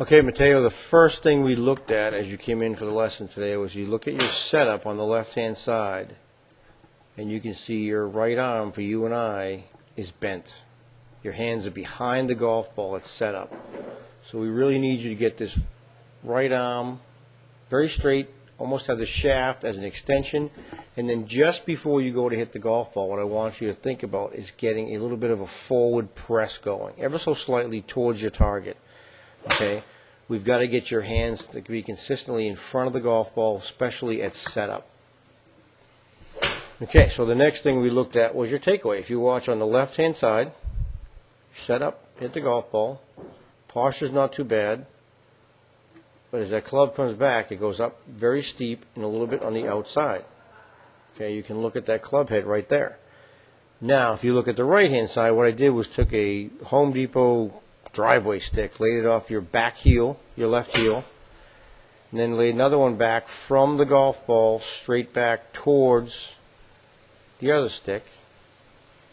Okay, Mateo, the first thing we looked at as you came in for the lesson today was you look at your setup on the left-hand side, and you can see your right arm for you and I is bent. Your hands are behind the golf ball. It's set up. So we really need you to get this right arm very straight, almost have the shaft as an extension, and then just before you go to hit the golf ball, what I want you to think about is getting a little bit of a forward press going, ever so slightly towards your target. Okay, we've got to get your hands to be consistently in front of the golf ball, especially at setup. Okay, so the next thing we looked at was your takeaway. If you watch on the left-hand side, set up, hit the golf ball. Posture's not too bad, but as that club comes back, it goes up very steep and a little bit on the outside. Okay, you can look at that club head right there. Now, if you look at the right-hand side, what I did was took a Home Depot driveway stick, laid it off your back heel, your left heel, and then laid another one back from the golf ball straight back towards the other stick.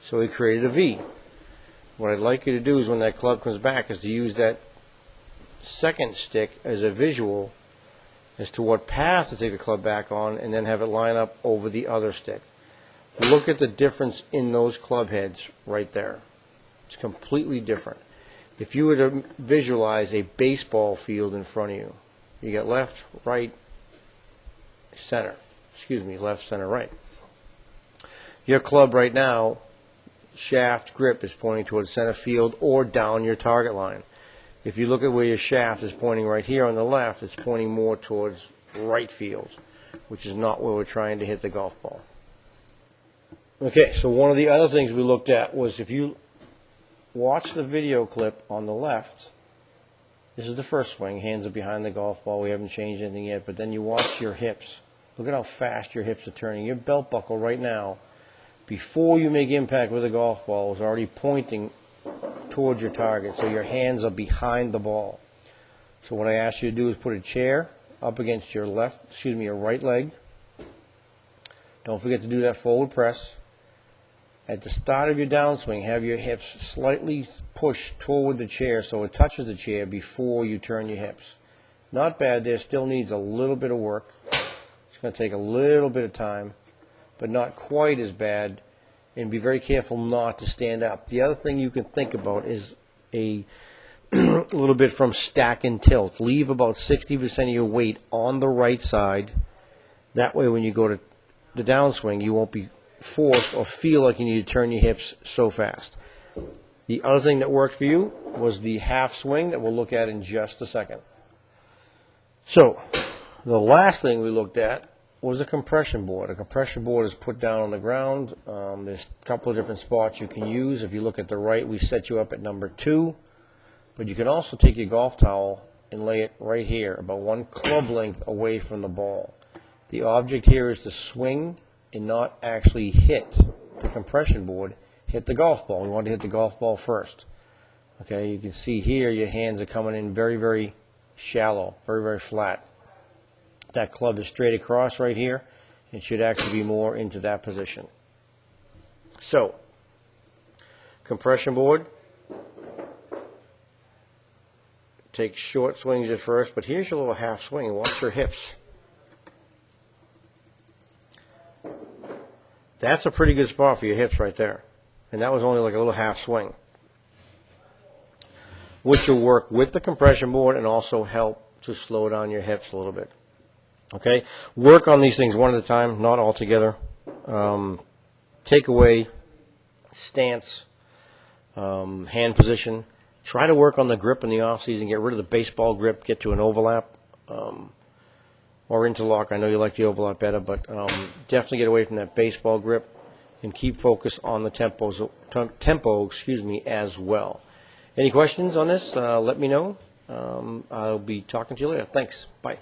So we created a V. What I'd like you to do is when that club comes back is to use that second stick as a visual as to what path to take the club back on, and then have it line up over the other stick. Look at the difference in those club heads right there. It's completely different. If you were to visualize a baseball field in front of you, you got left, right, center. Excuse me, left, center, right. Your club right now, shaft grip is pointing towards center field or down your target line. If you look at where your shaft is pointing right here on the left, it's pointing more towards right field, which is not where we're trying to hit the golf ball. Okay, so one of the other things we looked at was if you watch the video clip on the left, this is the first swing, hands are behind the golf ball, we haven't changed anything yet, but then you watch your hips. Look at how fast your hips are turning. Your belt buckle right now, before you make impact with the golf ball, is already pointing towards your target, so your hands are behind the ball. So what I ask you to do is put a chair up against your your right leg. Don't forget to do that forward press. At the start of your downswing, have your hips slightly pushed toward the chair so it touches the chair before you turn your hips. Not bad there, still needs a little bit of work. It's going to take a little bit of time, but not quite as bad. And be very careful not to stand up. The other thing you can think about is a little bit from stack and tilt. Leave about 60% of your weight on the right side. That way when you go to the downswing, you won't be forced or feel like you need to turn your hips so fast. The other thing that worked for you was the half swing that we'll look at in just a second. So the last thing we looked at was a compression board. A compression board is put down on the ground. There's a couple of different spots you can use. If you look at the right, we set you up at number 2. But you can also take your golf towel and lay it right here, about one club length away from the ball. The object here is to swing and not actually hit the compression board, hit the golf ball. We want to hit the golf ball first. Okay, you can see here your hands are coming in very, very shallow, very, very flat. That club is straight across right here. It should actually be more into that position. So, compression board. Take short swings at first, but here's your little half swing. Watch your hips. That's a pretty good spot for your hips right there. And that was only like a little half swing, which will work with the compression board and also help to slow down your hips a little bit. Okay, work on these things one at a time, not all together. Takeaway, stance, hand position. Try to work on the grip in the off season. Get rid of the baseball grip. Get to an overlap or interlock. I know you like the overlap better, but definitely get away from that baseball grip and keep focus on the tempo. As well. Any questions on this? Let me know. I'll be talking to you later. Thanks. Bye.